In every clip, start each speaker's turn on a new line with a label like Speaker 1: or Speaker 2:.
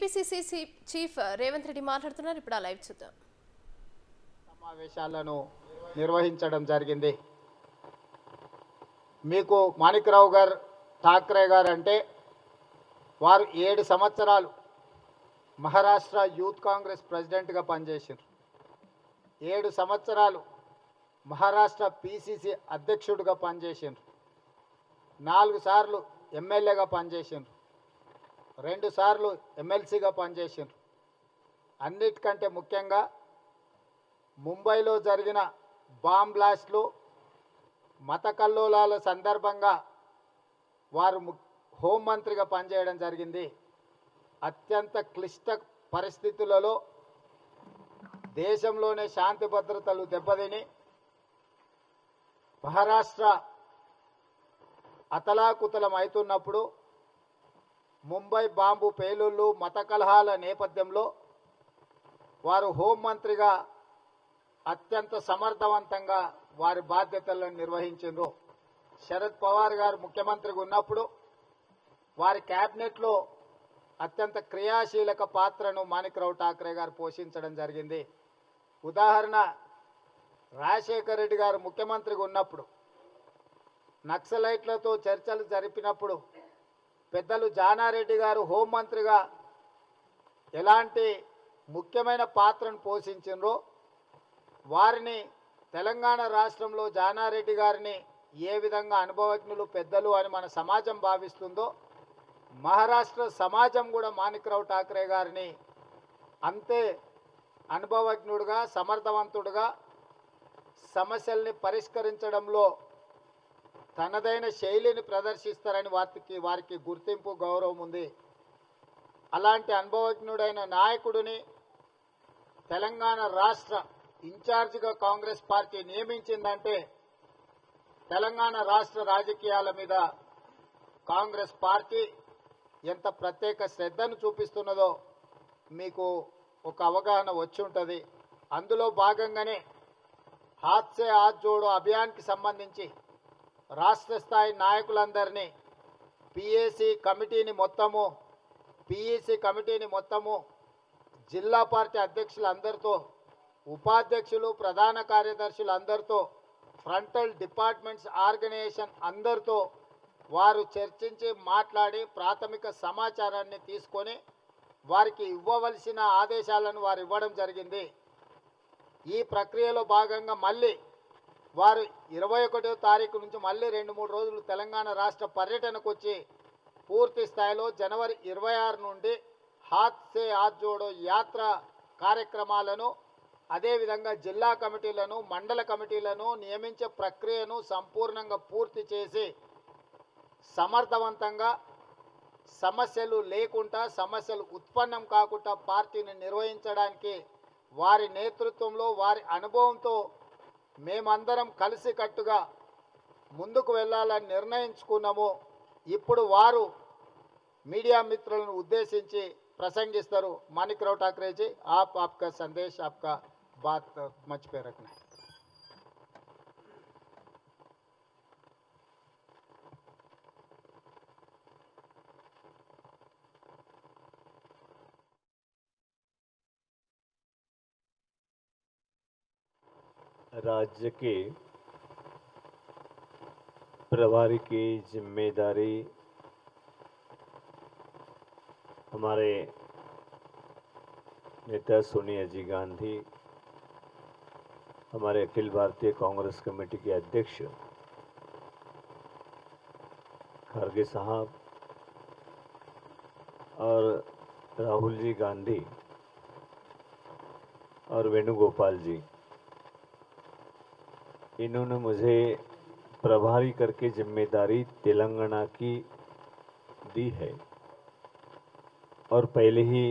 Speaker 1: TPCC chief Revanth Reddy మాట్లాడుతున్నారు. ఇప్పుడు ఆ లైవ్ చూద్దాం.
Speaker 2: సమావేశాలను నిర్వహించడం జరిగింది. మీకు మాణిక్రావు గారు ఠాక్రే గారు అంటే వారు 7 సంవత్సరాలు మహారాష్ట్ర యూత్ కాంగ్రెస్ ప్రెసిడెంట్గా పనిచేశారు. 7 సంవత్సరాలు మహారాష్ట్ర పిసిసి అధ్యక్షుడిగా పనిచేశారు. 4 సార్లు ఎమ్మెల్యేగా పనిచేశారు. 2 సార్లు ఎమ్మెల్సీగా పనిచేశారు. అన్నిటికంటే ముఖ్యంగా ముంబైలో జరిగిన బాంబ్ బ్లాస్ట్లు మత కల్లోలాల సందర్భంగా వారు హోంమంత్రిగా పనిచేయడం జరిగింది. అత్యంత క్లిష్ట పరిస్థితులలో దేశంలోనే శాంతి భద్రతలు దెబ్బతిని మహారాష్ట్ర అతలాకుతలం అవుతున్నప్పుడు ముంబై బాంబు పేలుళ్ళు మత కలహాల నేపథ్యంలో వారు హోంమంత్రిగా అత్యంత సమర్థవంతంగా వారి బాధ్యతలను నిర్వహించారు. శరద్ పవార్ గారు ముఖ్యమంత్రిగా ఉన్నప్పుడు వారి క్యాబినెట్లో అత్యంత క్రియాశీలక పాత్రను మాణిక్రావు ఠాక్రే గారు పోషించడం జరిగింది. ఉదాహరణ, రాజశేఖర రెడ్డి గారు ముఖ్యమంత్రిగా ఉన్నప్పుడు నక్సలైట్లతో చర్చలు జరిపినప్పుడు పెద్దలు జానారెడ్డి గారు హోంమంత్రిగా ఎలాంటి ముఖ్యమైన పాత్రను పోషించారో వారిని తెలంగాణ రాష్ట్రంలో జానారెడ్డి గారిని ఏ విధంగా అనుభవజ్ఞులు పెద్దలు అని మన సమాజం భావిస్తుందో మహారాష్ట్ర సమాజం కూడా మాణిక్రావు ఠాక్రే గారిని అంతే అనుభవజ్ఞుడుగా సమర్థవంతుడుగా సమస్యల్ని పరిష్కరించడంలో తనదైన శైలిని ప్రదర్శిస్తారని వారికి గుర్తింపు గౌరవం ఉంది. అలాంటి అనుభవజ్ఞుడైన నాయకుడిని తెలంగాణ రాష్ట్ర ఇన్ఛార్జిగా కాంగ్రెస్ పార్టీ నియమించిందంటే తెలంగాణ రాష్ట్ర రాజకీయాల మీద కాంగ్రెస్ పార్టీ ఎంత ప్రత్యేక శ్రద్ధను చూపిస్తున్నదో మీకు ఒక అవగాహన వచ్చి ఉంటుంది. అందులో భాగంగానే హాత్ సే హాత్ జోడో అభియాన్కి సంబంధించి రాష్ట్ర స్థాయి నాయకులందరినీ పిఏసీ కమిటీని మొత్తము జిల్లా పార్టీ అధ్యక్షులందరితో ఉపాధ్యక్షులు ప్రధాన కార్యదర్శులు అందరితో ఫ్రంటల్ డిపార్ట్మెంట్స్ ఆర్గనైజేషన్ అందరితో వారు చర్చించి మాట్లాడి ప్రాథమిక సమాచారాన్ని తీసుకొని వారికి ఇవ్వవలసిన ఆదేశాలను వారు ఇవ్వడం జరిగింది. ఈ ప్రక్రియలో భాగంగా మళ్ళీ వారు 21వ తారీఖు నుంచి మళ్ళీ 2-3 రోజులు తెలంగాణ రాష్ట్ర పర్యటనకు వచ్చి పూర్తి స్థాయిలో జనవరి 26 నుండి హాత్ సే హాత్ జోడో యాత్ర కార్యక్రమాలను అదేవిధంగా జిల్లా కమిటీలను మండల కమిటీలను నియమించే ప్రక్రియను సంపూర్ణంగా పూర్తి చేసి సమర్థవంతంగా సమస్యలు లేకుండా సమస్యలు ఉత్పన్నం కాకుండా పార్టీని నిర్వహించడానికి వారి నేతృత్వంలో వారి అనుభవంతో మేమందరం కలిసికట్టుగా ముందుకు వెళ్ళాలని నిర్ణయించుకున్నాము. ఇప్పుడు వారు మీడియా మిత్రులను ఉద్దేశించి ప్రసంగిస్తారు. మాణిక్రావు ఠాక్రే जी, आप आपका संदेश आपका बात मंच पे रखना है.
Speaker 3: राज्य के प्रभारी की जिम्मेदारी हमारे नेता सोनिया जी गांधी, हमारे अखिल भारतीय कांग्रेस कमेटी के अध्यक्ष खड़गे साहब और राहुल जी गांधी और वेणुगोपाल जी, इन्होंने मुझे प्रभारी करके जिम्मेदारी तेलंगाना की दी है और पहले ही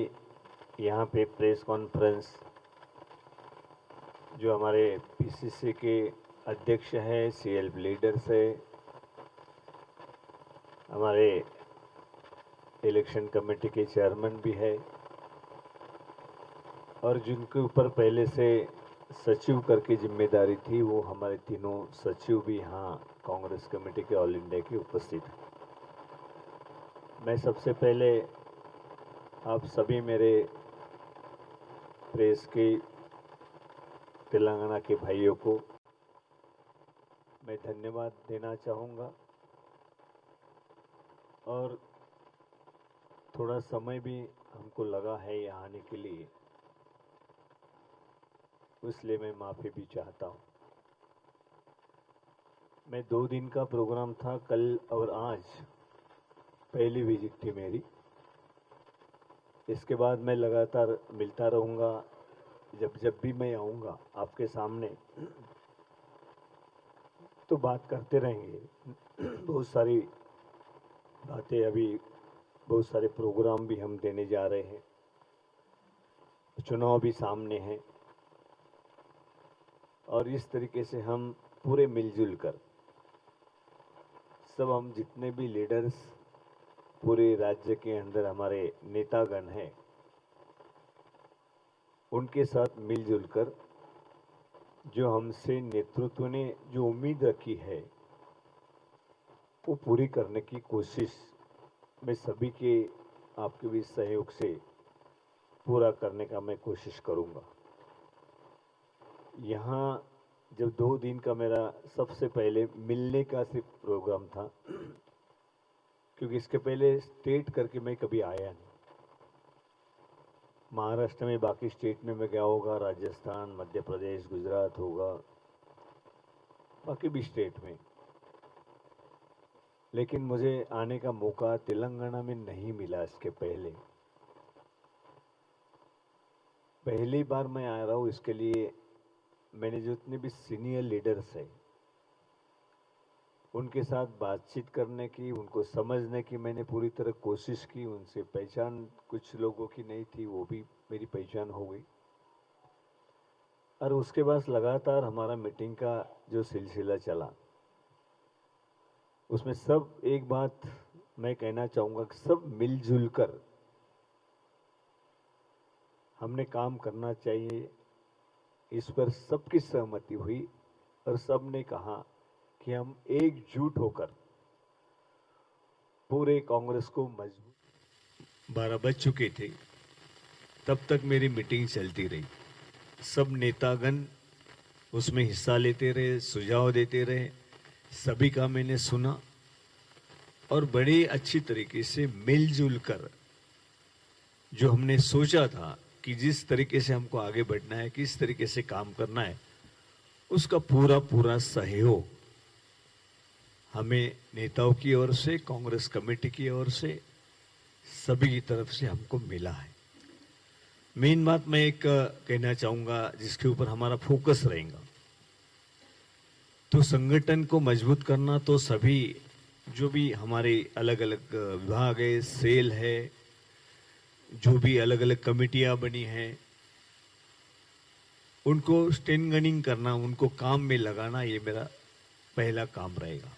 Speaker 3: यहाँ पे प्रेस कॉन्फ्रेंस जो हमारे पीसीसी के अध्यक्ष हैं, सीएल लीडर्स है, हमारे इलेक्शन कमेटी के चेयरमैन भी है और जिनके ऊपर पहले से सचिव करके जिम्मेदारी थी वो हमारे तीनों सचिव भी यहाँ कांग्रेस कमेटी के ऑल इंडिया के उपस्थित हैं। मैं सबसे पहले आप सभी मेरे प्रेस के तेलंगाना के भाइयों को मैं धन्यवाद देना चाहूँगा और थोड़ा समय भी हमको लगा है यहाँ आने के लिए, इसलिए मैं माफ़ी भी चाहता हूँ। मैं 2 दिन का प्रोग्राम था, कल और आज पहली विजिट थी मेरी। इसके बाद मैं लगातार मिलता रहूँगा, जब भी मैं आऊँगा आपके सामने तो बात करते रहेंगे। बहुत सारी बातें, अभी बहुत सारे प्रोग्राम भी हम देने जा रहे हैं, चुनाव भी सामने हैं और इस तरीके से हम पूरे मिलजुल कर सब हम जितने भी लीडर्स पूरे राज्य के अंदर हमारे नेतागण हैं, उनके साथ मिलजुल कर जो हमसे नेतृत्व ने जो उम्मीद रखी है वो पूरी करने की कोशिश मैं सभी के आपके भी सहयोग से पूरा करने का मैं कोशिश करूंगा। यहाँ जब 2 दिन का मेरा सबसे पहले मिलने का सिर्फ प्रोग्राम था, क्योंकि इसके पहले स्टेट करके मैं कभी आया नहीं। महाराष्ट्र में बाकी स्टेट में मैं गया होगा, राजस्थान, मध्य प्रदेश, गुजरात होगा, बाकी भी स्टेट में, लेकिन मुझे आने का मौका तेलंगाना में नहीं मिला। इसके पहली बार मैं आ रहा हूँ, इसके लिए मैंने जितने भी सीनियर लीडर्स हैं उनके साथ बातचीत करने की, उनको समझने की मैंने पूरी तरह कोशिश की। उनसे पहचान कुछ लोगों की नहीं थी, वो भी मेरी पहचान हो गई। और उसके बाद लगातार हमारा मीटिंग का जो सिलसिला चला, उसमें सब एक बात मैं कहना चाहूँगा कि सब मिलजुल कर हमने काम करना चाहिए। इस पर सबकी सहमति हुई और सब ने कहा कि हम एकजुट होकर पूरे कांग्रेस को मजबूत। 12 बज चुके थे, तब तक मेरी मीटिंग चलती रही। सब नेतागण उसमें हिस्सा लेते रहे, सुझाव देते रहे, सभी का मैंने सुना और बड़ी अच्छी तरीके से मिलजुल कर जो हमने सोचा था कि जिस तरीके से हमको आगे बढ़ना है, किस तरीके से काम करना है, उसका पूरा सहयोग हमें नेताओं की ओर से, कांग्रेस कमेटी की ओर से, सभी की तरफ से हमको मिला है। मेन बात मैं एक कहना चाहूंगा जिसके ऊपर हमारा फोकस रहेगा, तो संगठन को मजबूत करना। तो सभी जो भी हमारे अलग अलग विभाग है, सेल है, जो भी अलग अलग कमेटियां बनी हैं, उनको स्ट्रेंथनिंग करना, उनको काम में लगाना, ये मेरा पहला काम रहेगा।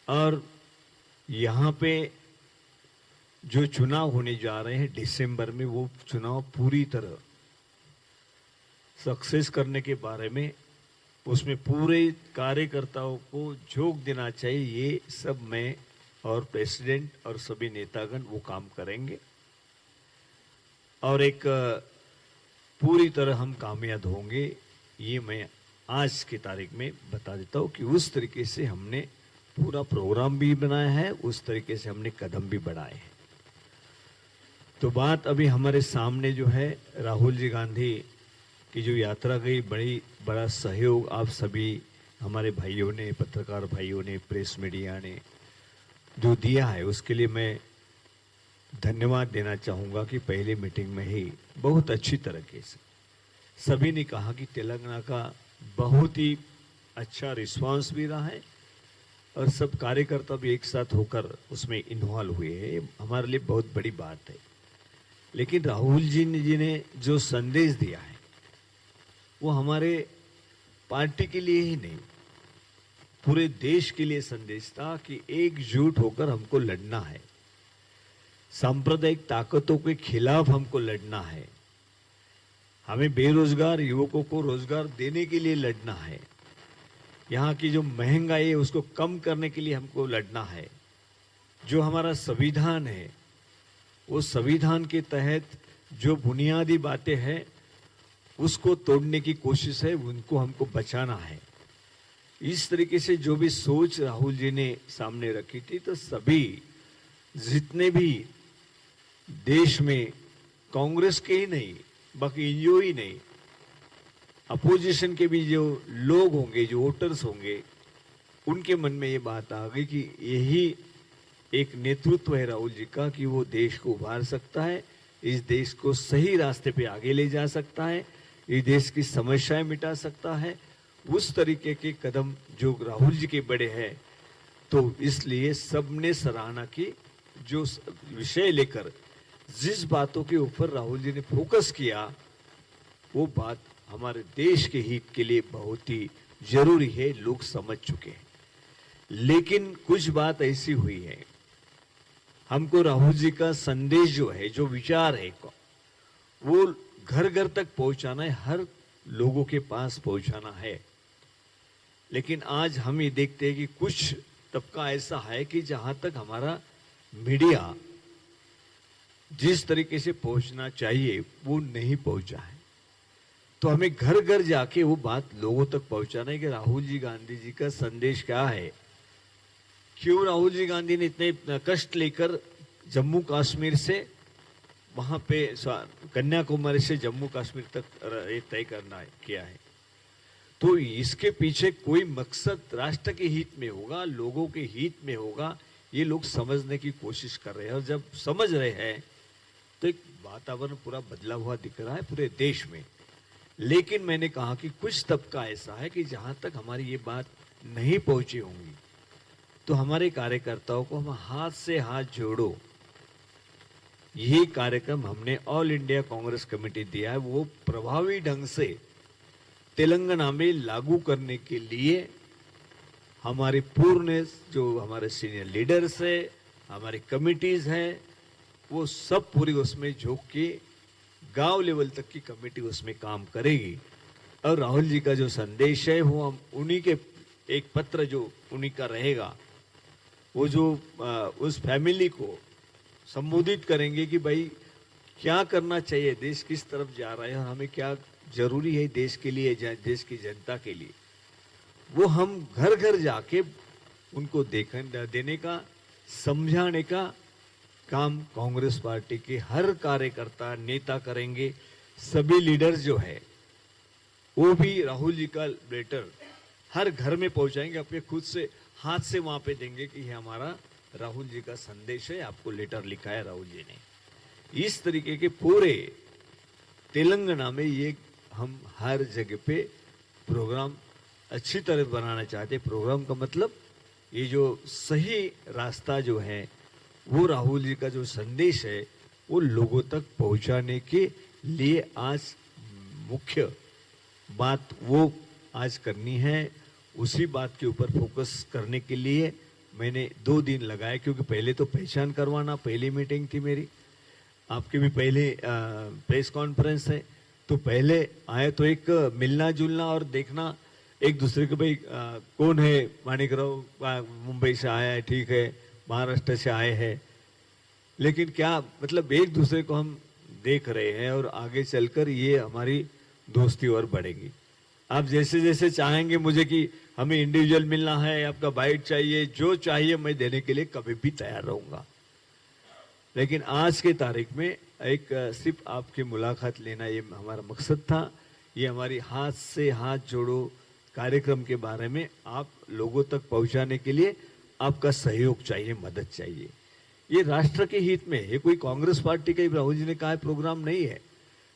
Speaker 3: और यहाँ पे जो चुनाव होने जा रहे हैं दिसंबर में, वो चुनाव पूरी तरह सक्सेस करने के बारे में उसमें पूरे कार्यकर्ताओं को झोंक देना चाहिए। ये सब मैं और प्रेसिडेंट और सभी नेतागण वो काम करेंगे और एक पूरी तरह हम कामयाब होंगे। ये मैं आज की तारीख में बता देता हूँ कि उस तरीके से हमने पूरा प्रोग्राम भी बनाया है, उस तरीके से हमने कदम भी बढ़ाए हैं। तो बात अभी हमारे सामने जो है, राहुल जी गांधी की जो यात्रा गई, बड़ा सहयोग आप सभी हमारे भाइयों ने, पत्रकार भाइयों ने, प्रेस मीडिया ने जो दिया है, उसके लिए मैं धन्यवाद देना चाहूँगा कि पहले मीटिंग में ही बहुत अच्छी तरीके से सभी ने कहा कि तेलंगाना का बहुत ही अच्छा रिस्पांस भी रहा है और सब कार्यकर्ता भी एक साथ होकर उसमें इन्वॉल्व हुए हैं। हमारे लिए बहुत बड़ी बात है। लेकिन राहुल जी ने जो संदेश दिया है वो हमारे पार्टी के लिए ही नहीं, पूरे देश के लिए संदेश था कि एकजुट होकर हमको लड़ना है, सांप्रदायिक ताकतों के खिलाफ हमको लड़ना है, हमें बेरोजगार युवकों को रोजगार देने के लिए लड़ना है, यहाँ की जो महंगाई है उसको कम करने के लिए हमको लड़ना है, जो हमारा संविधान है वो संविधान के तहत जो बुनियादी बातें हैं उसको तोड़ने की कोशिश है, उनको हमको बचाना है। इस तरीके से जो भी सोच राहुल जी ने सामने रखी थी, तो सभी जितने भी देश में कांग्रेस के ही नहीं, बाकी एनजीओ ही नहीं, अपोजिशन के भी जो लोग होंगे, जो वोटर्स होंगे, उनके मन में ये बात आ गई कि यही एक नेतृत्व है राहुल जी का कि वो देश को उभार सकता है, इस देश को सही रास्ते पे आगे ले जा सकता है, इस देश की समस्याएं मिटा सकता है। उस तरीके के कदम जो राहुल जी के बड़े हैं, तो इसलिए सबने सराहना की। जो विषय लेकर जिस बातों के ऊपर राहुल जी ने फोकस किया, वो बात हमारे देश के हित के लिए बहुत ही जरूरी है, लोग समझ चुके हैं। लेकिन कुछ बात ऐसी हुई है, हमको राहुल जी का संदेश जो है, जो विचार है, वो घर घर तक पहुंचाना है, हर लोगों के पास पहुंचाना है। लेकिन आज हम ये देखते हैं कि कुछ तबका ऐसा है कि जहां तक हमारा मीडिया जिस तरीके से पहुंचना चाहिए वो नहीं पहुंचा है। तो हमें घर घर जाके वो बात लोगों तक पहुंचाना है कि राहुल जी गांधी जी का संदेश क्या है, क्यों राहुल जी गांधी ने इतने कष्ट लेकर जम्मू कश्मीर से वहां पे कन्याकुमारी से जम्मू कश्मीर तक ये तय करना है, किया है। तो इसके पीछे कोई मकसद राष्ट्र के हित में होगा, लोगों के हित में होगा, ये लोग समझने की कोशिश कर रहे हैं। और जब समझ रहे हैं तो एक वातावरण पूरा बदला हुआ दिख रहा है पूरे देश में। लेकिन मैंने कहा कि कुछ तबका ऐसा है कि जहां तक हमारी ये बात नहीं पहुंची होंगी, तो हमारे कार्यकर्ताओं को हम हाथ से हाथ जोड़ो, ये कार्यक्रम हमने ऑल इंडिया कांग्रेस कमेटी दिया है, वो प्रभावी ढंग से तेलंगाना में लागू करने के लिए हमारे पूर्ण जो हमारे सीनियर लीडर्स है, हमारी कमिटीज हैं, वो सब पूरी उसमें झोंक के गांव लेवल तक की कमेटी उसमें काम करेगी। और राहुल जी का जो संदेश है वो हम उन्हीं के एक पत्र जो उन्हीं का रहेगा, वो जो उस फैमिली को संबोधित करेंगे कि भाई क्या करना चाहिए, देश किस तरफ जा रहा है और हमें क्या जरूरी है देश के लिए, देश की जनता के लिए, वो हम घर घर जाके उनको देने का, समझाने का काम कांग्रेस पार्टी के हर कार्यकर्ता नेता करेंगे। सभी लीडर्स जो है वो भी राहुल जी का लेटर हर घर में पहुंचाएंगे, अपने खुद से हाथ से वहां पे देंगे कि ये हमारा राहुल जी का संदेश है, आपको लेटर लिखा है राहुल जी ने। इस तरीके के पूरे तेलंगाना में ये हम हर जगह पे प्रोग्राम अच्छी तरह बनाना चाहते। प्रोग्राम का मतलब ये जो सही रास्ता जो है, वो राहुल जी का जो संदेश है वो लोगों तक पहुंचाने के लिए आज मुख्य बात वो आज करनी है। उसी बात के ऊपर फोकस करने के लिए मैंने 2 दिन लगाए, क्योंकि पहले तो पहचान करवाना, पहली मीटिंग थी मेरी, आपके भी पहले प्रेस कॉन्फ्रेंस है, तो पहले आए तो एक मिलना जुलना और देखना एक दूसरे को, भाई कौन है, माणिकराव मुंबई से आया है, ठीक है, महाराष्ट्र से आए हैं, लेकिन क्या मतलब एक दूसरे को हम देख रहे हैं और आगे चलकर ये हमारी दोस्ती और बढ़ेगी। आप जैसे जैसे चाहेंगे मुझे कि हमें इंडिविजुअल मिलना है, आपका बाइट चाहिए, जो चाहिए मैं देने के लिए कभी भी तैयार रहूंगा। लेकिन आज के तारीख में एक सिर्फ आपकी मुलाकात लेना ये हमारा मकसद था। ये हमारी हाथ से हाथ जोड़ो कार्यक्रम के बारे में आप लोगों तक पहुंचाने के लिए आपका सहयोग चाहिए, मदद चाहिए। ये राष्ट्र के हित में है, कोई कांग्रेस पार्टी का राहुल जी ने कहा प्रोग्राम नहीं है।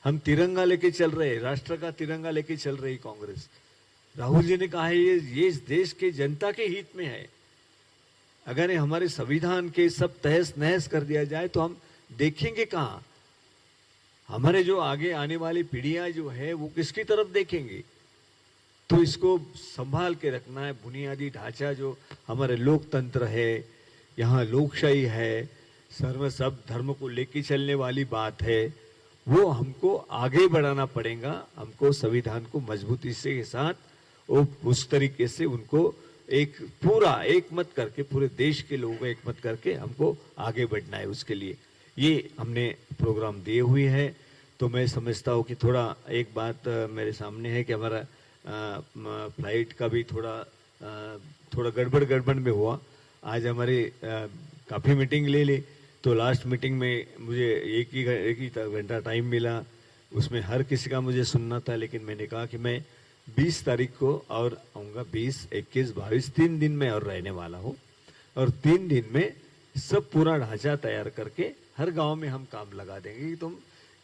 Speaker 3: हम तिरंगा लेके चल रहे हैं, राष्ट्र का तिरंगा लेके चल रही कांग्रेस। राहुल जी ने कहा है ये इस देश के जनता के हित में है। अगर हमारे संविधान के सब तहस नहस कर दिया जाए तो हम देखेंगे कहाँ, हमारे जो आगे आने वाली पीढ़ियां जो है वो किसकी तरफ देखेंगे। तो इसको संभाल के रखना है। बुनियादी ढांचा जो हमारे लोकतंत्र है, यहाँ लोकशाही है, सब धर्म को लेके चलने वाली बात है, वो हमको आगे बढ़ाना पड़ेगा। हमको संविधान को मजबूती से के साथ उस तरीके से उनको एक पूरा एक मत करके, पूरे देश के लोगों को एक मत करके हमको आगे बढ़ना है। उसके लिए ये हमने प्रोग्राम दिए हुए है। तो मैं समझता हूँ कि थोड़ा एक बात मेरे सामने है कि हमारा फ्लाइट का भी थोड़ा गड़बड़ में हुआ। आज हमारी काफ़ी मीटिंग ले ली, तो लास्ट मीटिंग में मुझे एक ही घंटा टाइम मिला, उसमें हर किसी का मुझे सुनना था। लेकिन मैंने कहा कि मैं 20 तारीख को और आऊँगा, 20, 21, 22 3 दिन में और रहने वाला हूँ, और 3 दिन में सब पूरा ढांचा तैयार करके हर गांव में हम काम लगा देंगे कि तुम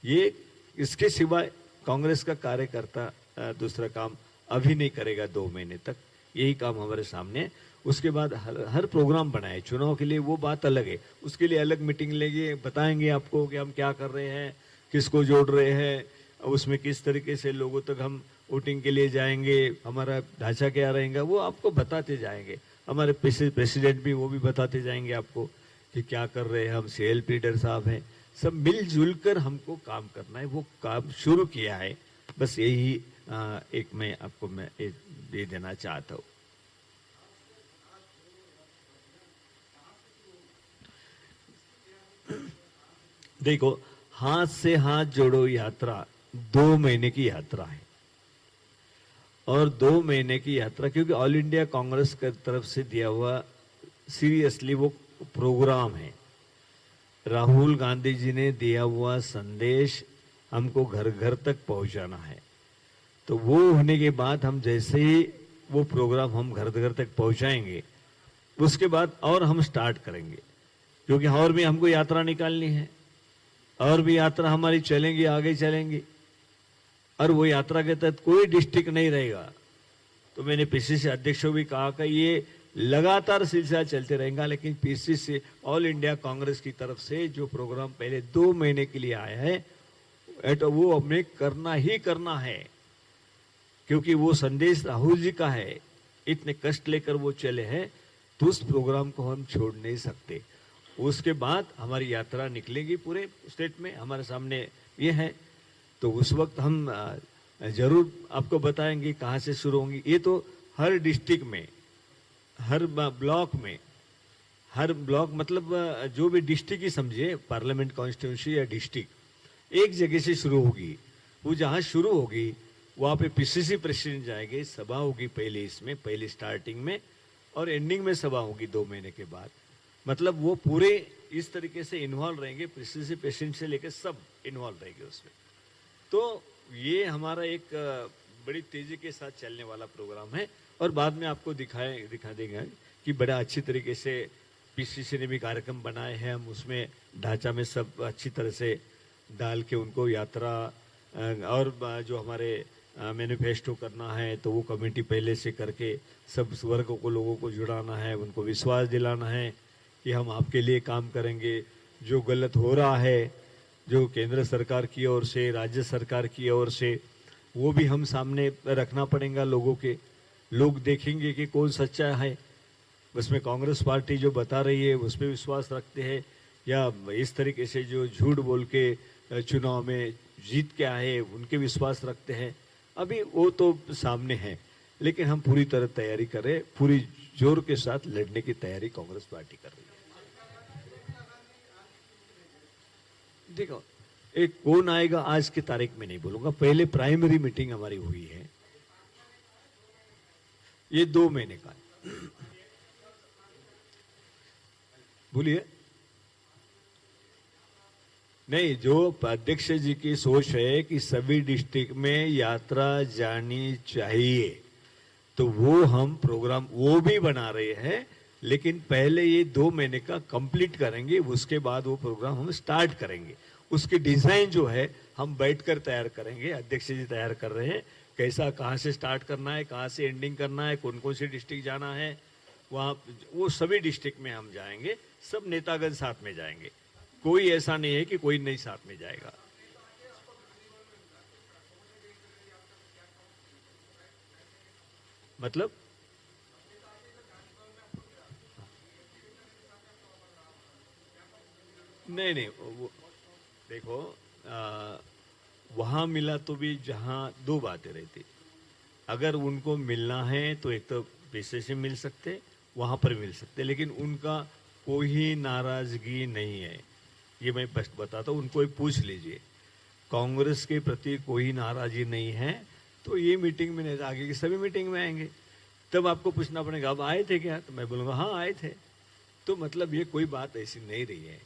Speaker 3: ये, इसके सिवाय कांग्रेस का कार्यकर्ता दूसरा काम अभी नहीं करेगा 2 महीने तक। यही काम हमारे सामने है। उसके बाद हर प्रोग्राम बनाए चुनाव के लिए, वो बात अलग है, उसके लिए अलग मीटिंग लेंगे, बताएंगे आपको कि हम क्या कर रहे हैं, किसको जोड़ रहे हैं, उसमें किस तरीके से लोगों तक हम वोटिंग के लिए जाएंगे, हमारा ढांचा क्या रहेगा, वो आपको बताते जाएंगे। हमारे प्रेसिडेंट भी वो भी बताते जाएंगे आपको कि क्या कर रहे हैं हम। CLP लीडर साहब हैं, सब मिलजुल कर हमको काम करना है, वो काम शुरू किया है। बस यही एक मैं आपको दे देना चाहता हूँ। देखो, हाथ से हाथ जोड़ो यात्रा 2 महीने की यात्रा है, और 2 महीने की यात्रा, क्योंकि ऑल इंडिया कांग्रेस की तरफ से दिया हुआ सीरियसली वो प्रोग्राम है। राहुल गांधी जी ने दिया हुआ संदेश हमको घर घर तक पहुंचाना है। तो वो होने के बाद हम जैसे ही वो प्रोग्राम हम घर घर तक पहुंचाएंगे, उसके बाद और हम स्टार्ट करेंगे, क्योंकि और भी हमको यात्रा निकालनी है, और भी यात्रा हमारी चलेंगी, आगे चलेंगी, और वो यात्रा के तहत कोई डिस्ट्रिक्ट नहीं रहेगा। तो मैंने PCC अध्यक्ष को भी कहा कि ये लगातार सिलसिला चलते रहेगा, लेकिन PCC ऑल इंडिया कांग्रेस की तरफ से जो प्रोग्राम पहले 2 महीने के लिए आया है, तो वो हमें करना ही करना है, क्योंकि वो संदेश राहुल जी का है, इतने कष्ट लेकर वो चले हैं, तो उस प्रोग्राम को हम छोड़ नहीं सकते। उसके बाद हमारी यात्रा निकलेगी पूरे स्टेट में, हमारे सामने ये है। तो उस वक्त हम जरूर आपको बताएंगे कहाँ से शुरू होंगी। ये तो हर डिस्ट्रिक्ट में, हर ब्लॉक में, हर ब्लॉक मतलब जो भी डिस्ट्रिक्ट ही समझिए, पार्लियामेंट कॉन्स्टिट्यूंसी या डिस्ट्रिक्ट, एक जगह से शुरू होगी। वो जहाँ शुरू होगी वहाँ पे PCC प्रेसिडेंट जाएंगे, सभा होगी पहले, इसमें पहले स्टार्टिंग में, और एंडिंग में सभा होगी 2 महीने के बाद। मतलब वो पूरे इस तरीके से इन्वॉल्व रहेंगे, PCC प्रेसिडेंट से लेकर सब इन्वॉल्व रहेंगे उसमें। तो ये हमारा एक बड़ी तेजी के साथ चलने वाला प्रोग्राम है, और बाद में आपको दिखा देंगे कि बड़ा अच्छी तरीके से PCC ने भी कार्यक्रम बनाए हैं। हम उसमें ढांचा में सब अच्छी तरह से डाल के उनको यात्रा, और जो हमारे मैनिफेस्टो करना है, तो वो कमेटी पहले से करके सब वर्गों को, लोगों को जुड़ाना है, उनको विश्वास दिलाना है कि हम आपके लिए काम करेंगे। जो गलत हो रहा है, जो केंद्र सरकार की ओर से, राज्य सरकार की ओर से, वो भी हम सामने रखना पड़ेगा लोगों के। लोग देखेंगे कि कौन सच्चा है, उसमें कांग्रेस पार्टी जो बता रही है उस पर विश्वास रखते हैं, या इस तरीके से जो झूठ बोल के चुनाव में जीत के आए उनके विश्वास रखते हैं। अभी वो तो सामने है, लेकिन हम पूरी तरह तैयारी कर रहे हैं, पूरी जोर के साथ लड़ने की तैयारी कांग्रेस पार्टी कर रही है। देखो, एक कौन आएगा आज की तारीख में नहीं बोलूंगा, पहले प्राइमरी मीटिंग हमारी हुई है, ये 2 महीने का है। बोलिए। नहीं, जो अध्यक्ष जी की सोच है कि सभी डिस्ट्रिक्ट में यात्रा जानी चाहिए, तो वो हम प्रोग्राम वो भी बना रहे हैं, लेकिन पहले ये 2 महीने का कंप्लीट करेंगे, उसके बाद वो प्रोग्राम हम स्टार्ट करेंगे। उसकी डिजाइन जो है हम बैठकर तैयार करेंगे, अध्यक्ष जी तैयार कर रहे हैं, कैसा, कहाँ से स्टार्ट करना है, कहाँ से एंडिंग करना है, कौन कौन से डिस्ट्रिक्ट जाना है, वहाँ वो सभी डिस्ट्रिक्ट में हम जाएंगे, सब नेतागण साथ में जाएंगे। कोई ऐसा नहीं है कि कोई नहीं साथ में जाएगा। मतलब नहीं, वो देखो, वहां मिला तो भी जहां 2 बातें रहती, अगर उनको मिलना है तो एक तो पैसे से मिल सकते, वहां पर मिल सकते, लेकिन उनका कोई नाराजगी नहीं है। ये मैं बस बताता हूँ, उनको ही पूछ लीजिए। कांग्रेस के प्रति कोई नाराजी नहीं है तो ये मीटिंग में नहीं, आगे की सभी मीटिंग में आएंगे। तब आपको पूछना पड़ेगा अब आए थे क्या, तो मैं बोलूँगा हाँ आए थे। तो मतलब ये कोई बात ऐसी नहीं रही है।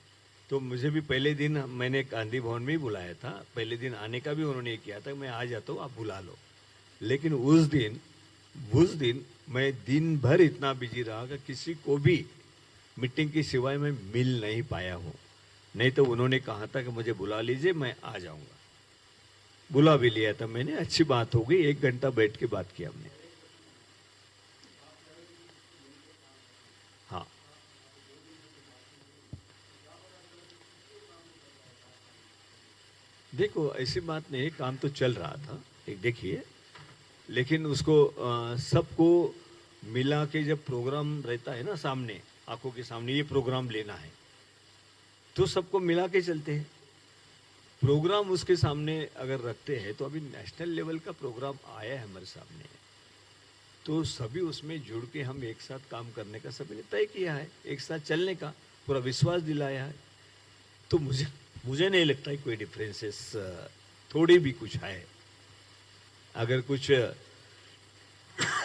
Speaker 3: तो मुझे भी पहले दिन मैंने गांधी भवन में ही बुलाया था, पहले दिन आने का भी उन्होंने किया था, मैं आ जाता हूँ आप बुला लो। लेकिन उस दिन मैं दिन भर इतना बिजी रहा कि किसी को भी मीटिंग की सिवाय मैं मिल नहीं पाया हूँ। नहीं तो उन्होंने कहा था कि मुझे बुला लीजिए, मैं आ जाऊंगा। बुला भी लिया था मैंने, अच्छी बात हो गई, 1 घंटा बैठ के बात किया हमने। हाँ, देखो ऐसी बात नहीं है, काम तो चल रहा था एक देखिए, लेकिन उसको सबको मिला के जब प्रोग्राम रहता है ना सामने, आंखों के सामने ये प्रोग्राम लेना है तो सबको मिला के चलते हैं। प्रोग्राम उसके सामने अगर रखते हैं तो अभी नेशनल लेवल का प्रोग्राम आया है हमारे सामने, तो सभी उसमें जुड़ के हम एक साथ काम करने का सभी ने तय किया है, एक साथ चलने का पूरा विश्वास दिलाया है। तो मुझे नहीं लगता है कोई डिफरेंसेस थोड़ी भी कुछ है। अगर कुछ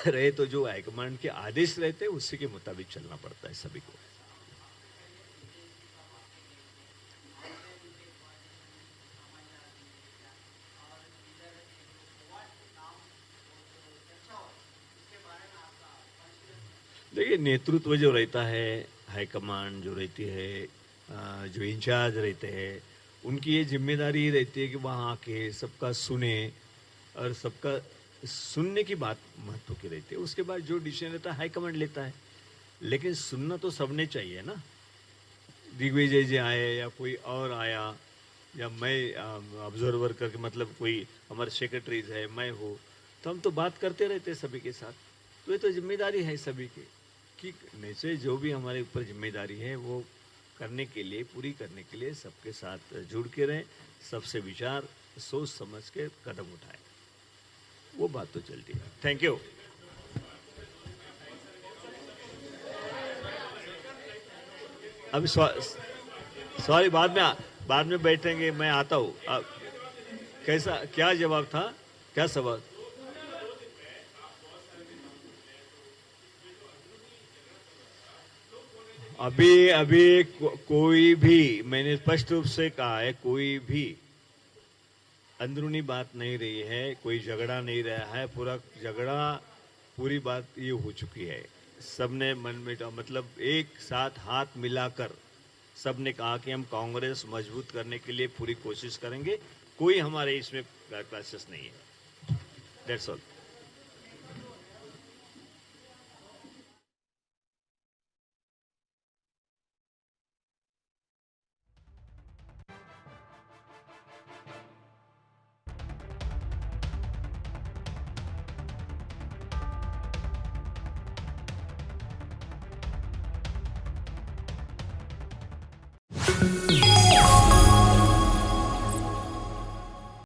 Speaker 3: रहे तो जो हाईकमांड के आदेश रहते हैं उसी के मुताबिक चलना पड़ता है सभी को। देखिए नेतृत्व जो रहता है, हाईकमांड जो रहती है, जो इंचार्ज रहते हैं, उनकी ये जिम्मेदारी रहती है कि वहाँ आके सबका सुने और सबका सुनने की बात महत्व की रहती है। उसके बाद जो डिसीजन रहता है हाईकमांड लेता है, लेकिन सुनना तो सबने चाहिए ना। दिग्विजय जी आए या कोई और आया या मैं ऑब्जर्वर करके, मतलब कोई हमारे सेक्रेटरीज है, मैं हूँ, तो हम तो बात करते रहते हैं सभी के साथ। तो ये तो जिम्मेदारी है सभी की कि नीचे जो भी हमारे ऊपर जिम्मेदारी है वो करने के लिए, पूरी करने के लिए सबके साथ जुड़ के रहें, सबसे विचार सोच समझ के कदम उठाएं, वो बात तो चलती है। Thank you. अभी सॉरी, बाद में बैठेंगे, मैं आता हूँ। कैसा, क्या जवाब था, क्या सवाल? अभी कोई भी, मैंने स्पष्ट रूप से कहा है, कोई भी अंदरूनी बात नहीं रही है, कोई झगड़ा नहीं रहा है। पूरी बात ये हो चुकी है। सबने मन में मतलब एक साथ हाथ मिलाकर सबने कहा कि हम कांग्रेस मजबूत करने के लिए पूरी कोशिश करेंगे। कोई हमारे इसमें क्लासेस नहीं है। That's all.